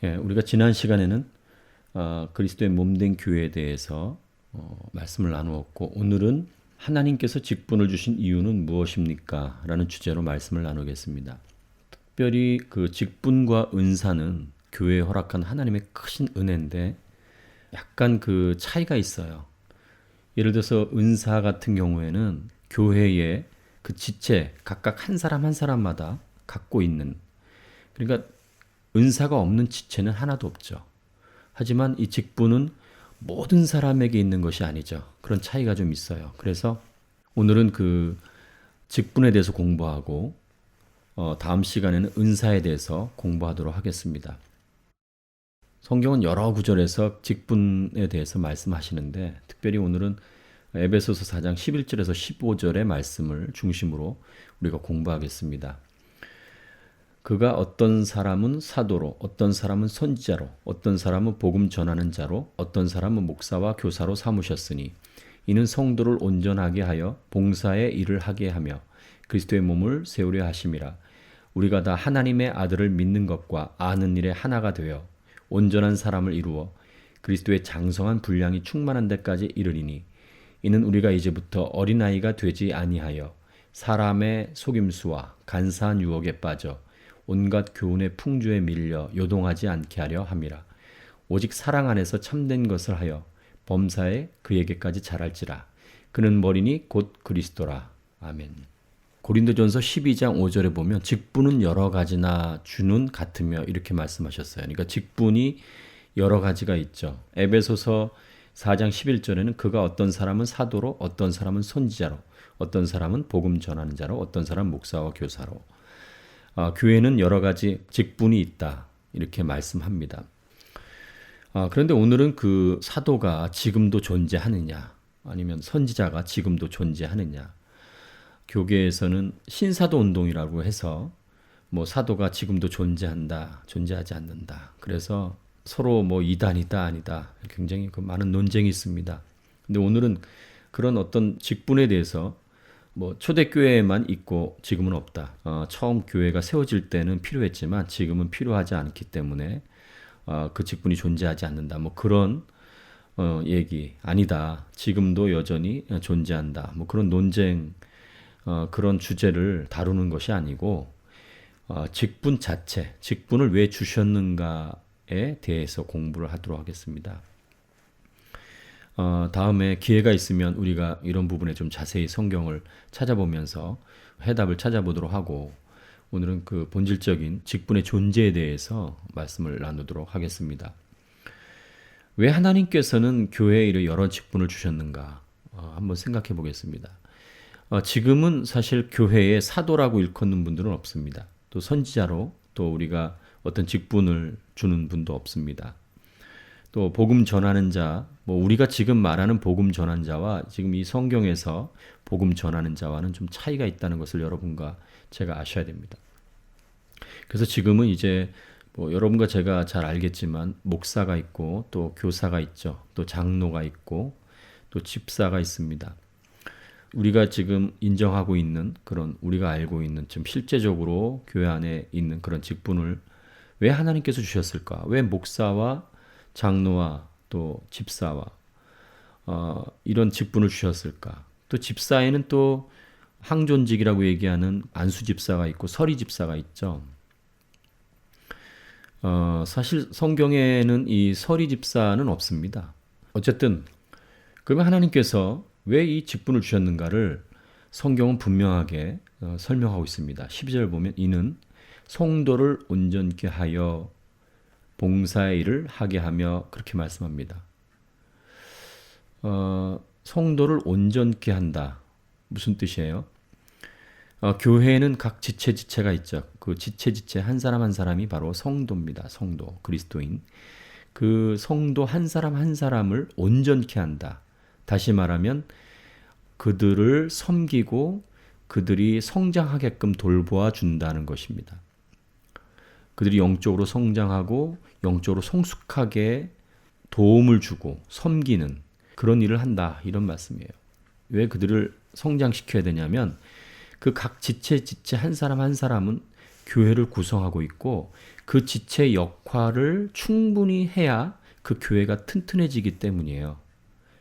우리가 지난 시간에는 그리스도의 몸된 교회에 대해서 말씀을 나누었고, 오늘은 하나님께서 직분을 주신 이유는 무엇입니까? 라는 주제로 말씀을 나누겠습니다. 특별히 그 직분과 은사는 교회에 허락한 하나님의 크신 은혜인데 약간 그 차이가 있어요. 예를 들어서 은사 같은 경우에는 교회의 그 지체, 각각 한 사람 한 사람마다 갖고 있는, 그러니까 은사가 없는 지체는 하나도 없죠. 하지만 이 직분은 모든 사람에게 있는 것이 아니죠. 그런 차이가 좀 있어요. 그래서 오늘은 그 직분에 대해서 공부하고 다음 시간에는 은사에 대해서 공부하도록 하겠습니다. 성경은 여러 구절에서 직분에 대해서 말씀하시는데 특별히 오늘은 에베소서 4장 11절에서 15절의 말씀을 중심으로 우리가 공부하겠습니다. 그가 어떤 사람은 사도로, 어떤 사람은 선지자로, 어떤 사람은 복음 전하는 자로, 어떤 사람은 목사와 교사로 삼으셨으니 이는 성도를 온전하게 하여 봉사의 일을 하게 하며 그리스도의 몸을 세우려 하심이라. 우리가 다 하나님의 아들을 믿는 것과 아는 일에 하나가 되어 온전한 사람을 이루어 그리스도의 장성한 분량이 충만한 데까지 이르리니 이는 우리가 이제부터 어린아이가 되지 아니하여 사람의 속임수와 간사한 유혹에 빠져 온갖 교훈의 풍조에 밀려 요동하지 않게 하려 함이라. 오직 사랑 안에서 참된 것을 하여 범사에 그에게까지 자랄지라. 그는 머리니 곧 그리스도라. 아멘. 고린도전서 12장 5절에 보면 직분은 여러 가지나 주는 같으며 이렇게 말씀하셨어요. 그러니까 직분이 여러 가지가 있죠. 에베소서 4장 11절에는 그가 어떤 사람은 사도로, 어떤 사람은 선지자로, 어떤 사람은 복음 전하는 자로, 어떤 사람은 목사와 교사로. 교회는 여러 가지 직분이 있다 이렇게 말씀합니다. 그런데 오늘은 그 사도가 지금도 존재하느냐 아니면 선지자가 지금도 존재하느냐, 교계에서는 신사도 운동이라고 해서 뭐 사도가 지금도 존재한다 존재하지 않는다, 그래서 서로 뭐 이단이다 아니다 굉장히 그 많은 논쟁이 있습니다. 근데 오늘은 그런 어떤 직분에 대해서 뭐 초대교회에만 있고 지금은 없다. 처음 교회가 세워질 때는 필요했지만 지금은 필요하지 않기 때문에 그 직분이 존재하지 않는다. 뭐 그런 얘기 아니다. 지금도 여전히 존재한다. 뭐 그런 논쟁, 그런 주제를 다루는 것이 아니고 직분 자체, 직분을 왜 주셨는가에 대해서 공부를 하도록 하겠습니다. 다음에 기회가 있으면 우리가 이런 부분에 좀 자세히 성경을 찾아보면서 해답을 찾아보도록 하고, 오늘은 그 본질적인 직분의 존재에 대해서 말씀을 나누도록 하겠습니다. 왜 하나님께서는 교회에 이런 여러 직분을 주셨는가 한번 생각해 보겠습니다. 지금은 사실 교회에 사도라고 일컫는 분들은 없습니다. 또 선지자로 또 우리가 어떤 직분을 주는 분도 없습니다. 또 복음 전하는 자, 뭐 우리가 지금 말하는 복음 전하는 자와 지금 이 성경에서 복음 전하는 자와는 좀 차이가 있다는 것을 여러분과 제가 아셔야 됩니다. 그래서 지금은 이제 뭐 여러분과 제가 잘 알겠지만 목사가 있고 또 교사가 있죠. 또 장로가 있고 또 집사가 있습니다. 우리가 지금 인정하고 있는 그런, 우리가 알고 있는 좀 실제적으로 교회 안에 있는 그런 직분을 왜 하나님께서 주셨을까? 왜 목사와 장로와 또 집사와 이런 직분을 주셨을까? 또 집사에는 또 항존직이라고 얘기하는 안수 집사가 있고 서리 집사가 있죠. 사실 성경에는 이 서리 집사는 없습니다. 어쨌든 그러면 하나님께서 왜 이 직분을 주셨는가를 성경은 분명하게 설명하고 있습니다. 12절 보면 이는 성도를 온전케 하여 봉사의 일을 하게 하며, 그렇게 말씀합니다. 성도를 온전케 한다. 무슨 뜻이에요? 교회에는 각 지체가 있죠. 그 지체 한 사람 한 사람이 바로 성도입니다. 성도, 그리스도인. 그 성도 한 사람 한 사람을 온전케 한다. 다시 말하면 그들을 섬기고 그들이 성장하게끔 돌보아 준다는 것입니다. 그들이 영적으로 성장하고 영적으로 성숙하게 도움을 주고 섬기는 그런 일을 한다, 이런 말씀이에요. 왜 그들을 성장시켜야 되냐면 그 각 지체 한 사람 한 사람은 교회를 구성하고 있고 그 지체 역할을 충분히 해야 그 교회가 튼튼해지기 때문이에요.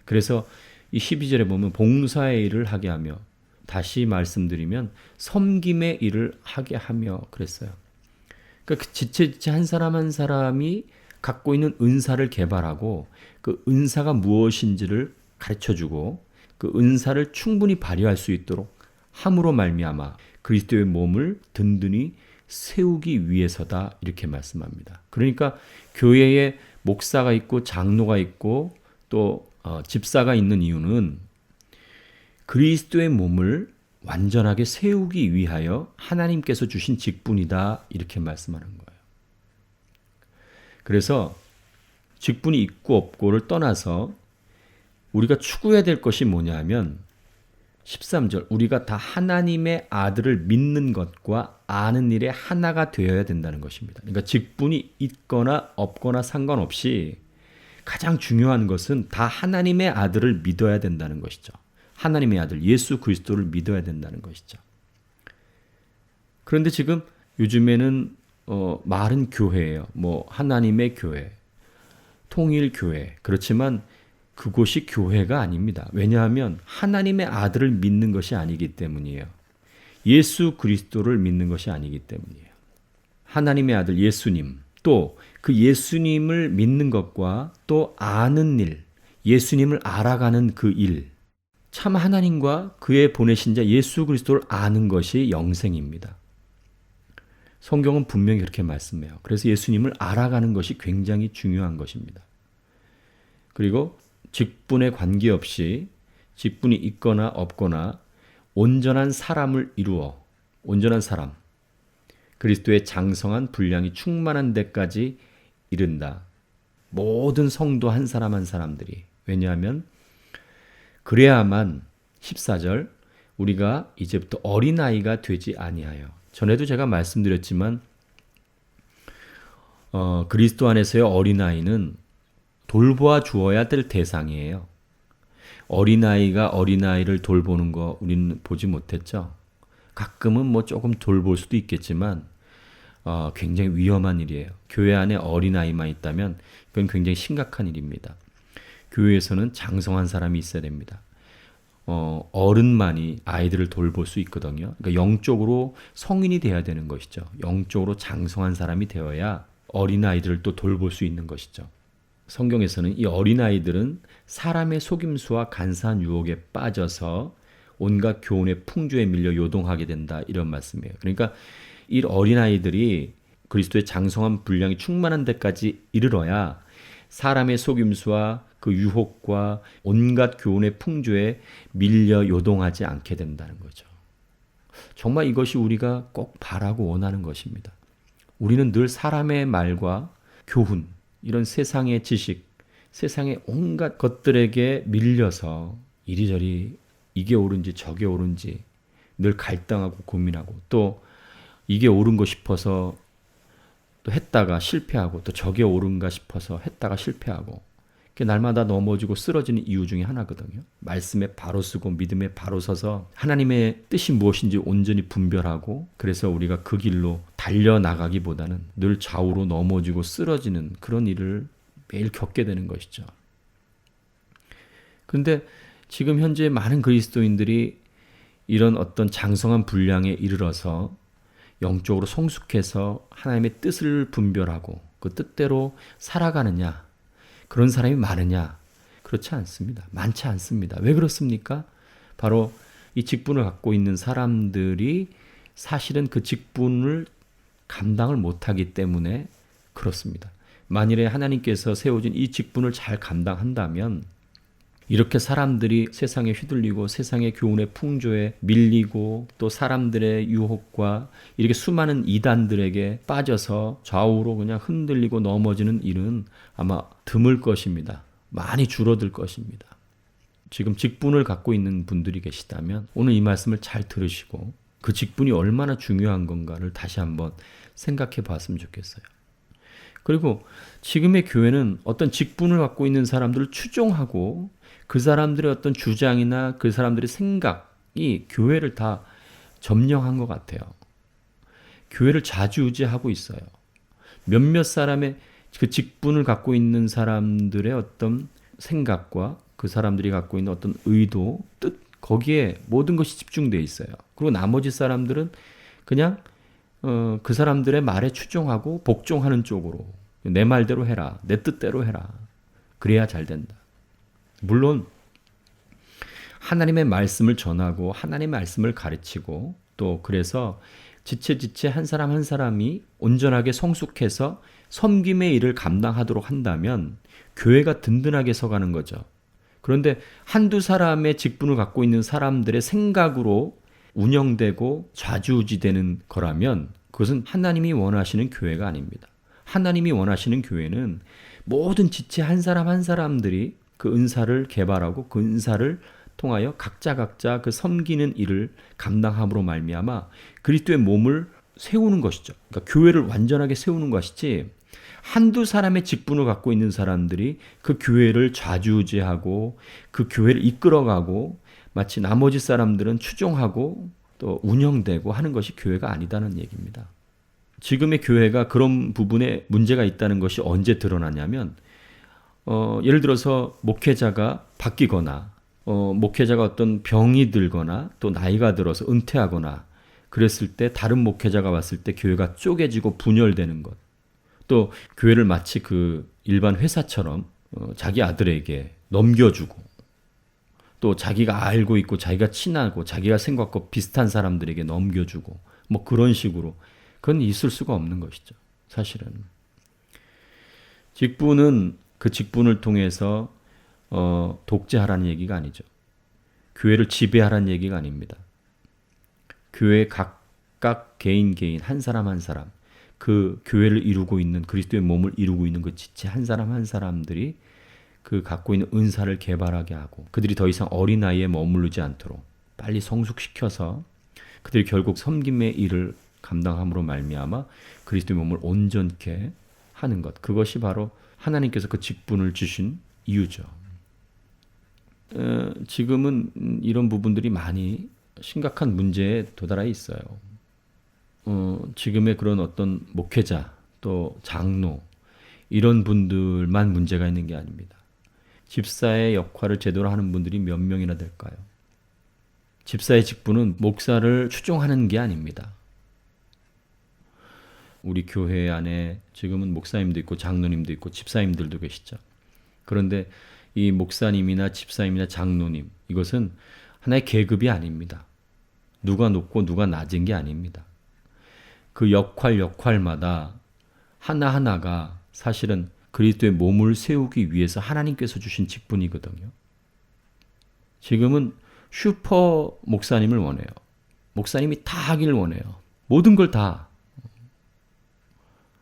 그래서 이 12절에 보면 봉사의 일을 하게 하며, 다시 말씀드리면 섬김의 일을 하게 하며 그랬어요. 그러니까 그 지체 한 사람 한 사람이 갖고 있는 은사를 개발하고 그 은사가 무엇인지를 가르쳐주고 그 은사를 충분히 발휘할 수 있도록 함으로 말미암아 그리스도의 몸을 든든히 세우기 위해서다, 이렇게 말씀합니다. 그러니까 교회에 목사가 있고 장로가 있고 또 집사가 있는 이유는 그리스도의 몸을 완전하게 세우기 위하여 하나님께서 주신 직분이다, 이렇게 말씀하는 거예요. 그래서 직분이 있고 없고를 떠나서 우리가 추구해야 될 것이 뭐냐 하면 13절, 우리가 다 하나님의 아들을 믿는 것과 아는 일에 하나가 되어야 된다는 것입니다. 그러니까 직분이 있거나 없거나 상관없이 가장 중요한 것은 다 하나님의 아들을 믿어야 된다는 것이죠. 하나님의 아들 예수 그리스도를 믿어야 된다는 것이죠. 그런데 지금 요즘에는 말은 교회예요. 뭐 하나님의 교회, 통일교회. 그렇지만 그곳이 교회가 아닙니다. 왜냐하면 하나님의 아들을 믿는 것이 아니기 때문이에요. 예수 그리스도를 믿는 것이 아니기 때문이에요. 하나님의 아들 예수님, 또 그 예수님을 믿는 것과 또 아는 일, 예수님을 알아가는 그 일, 참 하나님과 그의 보내신 자 예수 그리스도를 아는 것이 영생입니다. 성경은 분명히 그렇게 말씀해요. 그래서 예수님을 알아가는 것이 굉장히 중요한 것입니다. 그리고 직분에 관계없이 직분이 있거나 없거나 온전한 사람을 이루어, 온전한 사람, 그리스도의 장성한 분량이 충만한 데까지 이른다. 모든 성도 한 사람 한 사람들이. 왜냐하면 그래야만 14절 우리가 이제부터 어린아이가 되지 아니하여. 전에도 제가 말씀드렸지만 그리스도 안에서의 어린아이는 돌보아 주어야 될 대상이에요. 어린아이가 어린아이를 돌보는 거 우리는 보지 못했죠. 가끔은 뭐 조금 돌볼 수도 있겠지만 굉장히 위험한 일이에요. 교회 안에 어린아이만 있다면 그건 굉장히 심각한 일입니다. 교회에서는 장성한 사람이 있어야 됩니다. 어른만이 아이들을 돌볼 수 있거든요. 그러니까 영적으로 성인이 돼야 되는 것이죠. 영적으로 장성한 사람이 되어야 어린아이들을 또 돌볼 수 있는 것이죠. 성경에서는 이 어린아이들은 사람의 속임수와 간사한 유혹에 빠져서 온갖 교훈의 풍조에 밀려 요동하게 된다, 이런 말씀이에요. 그러니까 이 어린아이들이 그리스도의 장성한 분량이 충만한 데까지 이르러야 사람의 속임수와 그 유혹과 온갖 교훈의 풍조에 밀려 요동하지 않게 된다는 거죠. 정말 이것이 우리가 꼭 바라고 원하는 것입니다. 우리는 늘 사람의 말과 교훈, 이런 세상의 지식, 세상의 온갖 것들에게 밀려서 이리저리 이게 옳은지 저게 옳은지 늘 갈등하고 고민하고, 또 이게 옳은 거 싶어서 또 했다가 실패하고, 또 저게 옳은가 싶어서 했다가 실패하고, 그게 날마다 넘어지고 쓰러지는 이유 중에 하나거든요. 말씀에 바로 서고 믿음에 바로 서서 하나님의 뜻이 무엇인지 온전히 분별하고, 그래서 우리가 그 길로 달려나가기보다는 늘 좌우로 넘어지고 쓰러지는 그런 일을 매일 겪게 되는 것이죠. 그런데 지금 현재 많은 그리스도인들이 이런 어떤 장성한 분량에 이르러서 영적으로 성숙해서 하나님의 뜻을 분별하고 그 뜻대로 살아가느냐, 그런 사람이 많으냐? 그렇지 않습니다. 많지 않습니다. 왜 그렇습니까? 바로 이 직분을 갖고 있는 사람들이 사실은 그 직분을 감당을 못하기 때문에 그렇습니다. 만일에 하나님께서 세워진 이 직분을 잘 감당한다면 이렇게 사람들이 세상에 휘둘리고 세상의 교훈의 풍조에 밀리고 또 사람들의 유혹과 이렇게 수많은 이단들에게 빠져서 좌우로 그냥 흔들리고 넘어지는 일은 아마 드물 것입니다. 많이 줄어들 것입니다. 지금 직분을 갖고 있는 분들이 계시다면 오늘 이 말씀을 잘 들으시고 그 직분이 얼마나 중요한 건가를 다시 한번 생각해 봤으면 좋겠어요. 그리고 지금의 교회는 어떤 직분을 갖고 있는 사람들을 추종하고 그 사람들의 어떤 주장이나 그 사람들의 생각이 교회를 다 점령한 것 같아요. 교회를 좌지우지하고 있어요. 몇몇 사람의 그 직분을 갖고 있는 사람들의 어떤 생각과 그 사람들이 갖고 있는 어떤 의도, 뜻, 거기에 모든 것이 집중되어 있어요. 그리고 나머지 사람들은 그냥 그 사람들의 말에 추종하고 복종하는 쪽으로, 내 말대로 해라, 내 뜻대로 해라, 그래야 잘 된다. 물론 하나님의 말씀을 전하고 하나님의 말씀을 가르치고 또 그래서 지체 한 사람 한 사람이 온전하게 성숙해서 섬김의 일을 감당하도록 한다면 교회가 든든하게 서가는 거죠. 그런데 한두 사람의 직분을 갖고 있는 사람들의 생각으로 운영되고 좌지우지되는 거라면 그것은 하나님이 원하시는 교회가 아닙니다. 하나님이 원하시는 교회는 모든 지체 한 사람 한 사람들이 그 은사를 개발하고 그 은사를 통하여 각자 그 섬기는 일을 감당함으로 말미암아 그리스도의 몸을 세우는 것이죠. 그러니까 교회를 완전하게 세우는 것이지 한두 사람의 직분을 갖고 있는 사람들이 그 교회를 좌지우지하고 그 교회를 이끌어가고 마치 나머지 사람들은 추종하고 또 운영되고 하는 것이 교회가 아니다는 얘기입니다. 지금의 교회가 그런 부분에 문제가 있다는 것이 언제 드러나냐면 예를 들어서 목회자가 바뀌거나 목회자가 어떤 병이 들거나 또 나이가 들어서 은퇴하거나 그랬을 때 다른 목회자가 왔을 때 교회가 쪼개지고 분열되는 것. 또 교회를 마치 그 일반 회사처럼 자기 아들에게 넘겨주고 또 자기가 알고 있고 자기가 친하고 자기가 생각과 비슷한 사람들에게 넘겨주고 뭐 그런 식으로 그건 있을 수가 없는 것이죠. 사실은. 직분은 그 직분을 통해서 독재하라는 얘기가 아니죠. 교회를 지배하라는 얘기가 아닙니다. 교회 각각 개인 한 사람 한 사람 그 교회를 이루고 있는 그리스도의 몸을 이루고 있는 그 지체 한 사람 한 사람들이 그 갖고 있는 은사를 개발하게 하고 그들이 더 이상 어린 나이에 머무르지 않도록 빨리 성숙시켜서 그들이 결국 섬김의 일을 감당함으로 말미암아 그리스도의 몸을 온전케 하는 것. 그것이 바로 하나님께서 그 직분을 주신 이유죠. 지금은 이런 부분들이 많이 심각한 문제에 도달해 있어요. 지금의 그런 어떤 목회자 또 장로 이런 분들만 문제가 있는 게 아닙니다. 집사의 역할을 제대로 하는 분들이 몇 명이나 될까요? 집사의 직분은 목사를 추종하는 게 아닙니다. 우리 교회 안에 지금은 목사님도 있고 장로님도 있고 집사님들도 계시죠. 그런데 이 목사님이나 집사님이나 장로님 이것은 하나의 계급이 아닙니다. 누가 높고 누가 낮은 게 아닙니다. 그 역할마다 하나하나가 사실은 그리스도의 몸을 세우기 위해서 하나님께서 주신 직분이거든요. 지금은 슈퍼 목사님을 원해요. 목사님이 다 하기를 원해요. 모든 걸 다.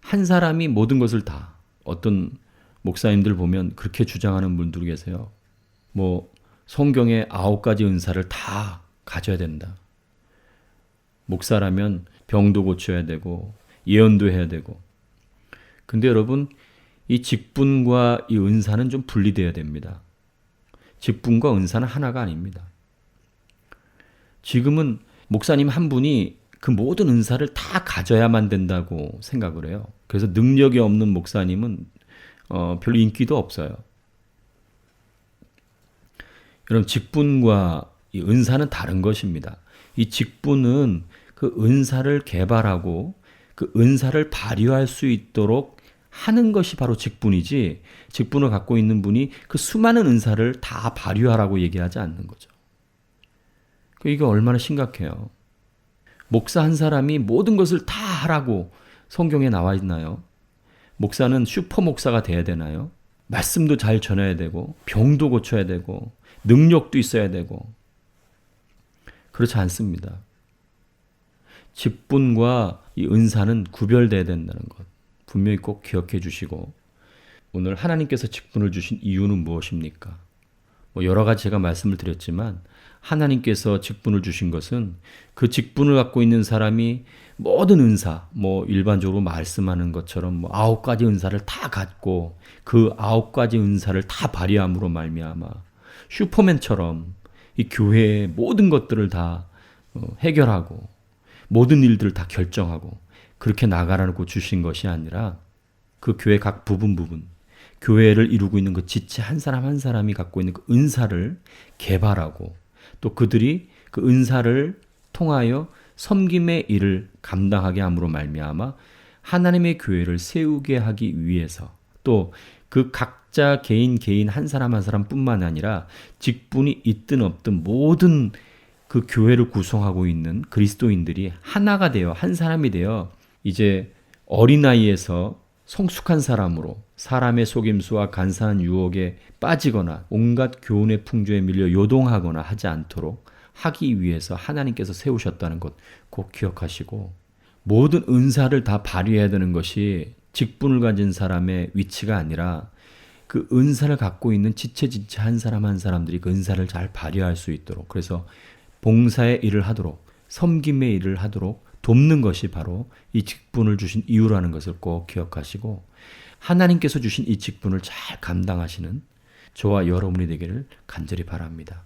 한 사람이 모든 것을 다. 어떤 목사님들 보면 그렇게 주장하는 분들 계세요. 뭐 성경의 9가지 은사를 다 가져야 된다. 목사라면 병도 고쳐야 되고 예언도 해야 되고. 근데 여러분 이 직분과 이 은사는 좀 분리돼야 됩니다. 직분과 은사는 하나가 아닙니다. 지금은 목사님 한 분이 그 모든 은사를 다 가져야만 된다고 생각을 해요. 그래서 능력이 없는 목사님은 별로 인기도 없어요. 여러분 직분과 이 은사는 다른 것입니다. 이 직분은 그 은사를 개발하고 그 은사를 발휘할 수 있도록 하는 것이 바로 직분이지 직분을 갖고 있는 분이 그 수많은 은사를 다 발휘하라고 얘기하지 않는 거죠. 이게 얼마나 심각해요. 목사 한 사람이 모든 것을 다 하라고 성경에 나와 있나요? 목사는 슈퍼 목사가 돼야 되나요? 말씀도 잘 전해야 되고 병도 고쳐야 되고 능력도 있어야 되고 그렇지 않습니다. 직분과 이 은사는 구별돼야 된다는 것 분명히 꼭 기억해 주시고 오늘 하나님께서 직분을 주신 이유는 무엇입니까? 여러 가지 제가 말씀을 드렸지만 하나님께서 직분을 주신 것은 그 직분을 갖고 있는 사람이 모든 은사, 일반적으로 말씀하는 것처럼 9가지 은사를 다 갖고 그 9가지 은사를 다 발휘함으로 말미암아 슈퍼맨처럼 이 교회의 모든 것들을 다 해결하고 모든 일들을 다 결정하고 그렇게 나가라고 주신 것이 아니라 그 교회 각 부분, 교회를 이루고 있는 그 지체 한 사람 한 사람이 갖고 있는 그 은사를 개발하고 또 그들이 그 은사를 통하여 섬김의 일을 감당하게 함으로 말미암아 하나님의 교회를 세우게 하기 위해서 또 그 각자 개인 한 사람 한 사람뿐만 아니라 직분이 있든 없든 모든 그 교회를 구성하고 있는 그리스도인들이 하나가 되어 한 사람이 되어 이제 어린아이에서 성숙한 사람으로 사람의 속임수와 간사한 유혹에 빠지거나 온갖 교훈의 풍조에 밀려 요동하거나 하지 않도록 하기 위해서 하나님께서 세우셨다는 것 꼭 기억하시고 모든 은사를 다 발휘해야 되는 것이 직분을 가진 사람의 위치가 아니라 그 은사를 갖고 있는 지체 한 사람 한 사람들이 그 은사를 잘 발휘할 수 있도록 그래서 봉사의 일을 하도록 섬김의 일을 하도록 돕는 것이 바로 이 직분을 주신 이유라는 것을 꼭 기억하시고 하나님께서 주신 이 직분을 잘 감당하시는 저와 여러분이 되기를 간절히 바랍니다.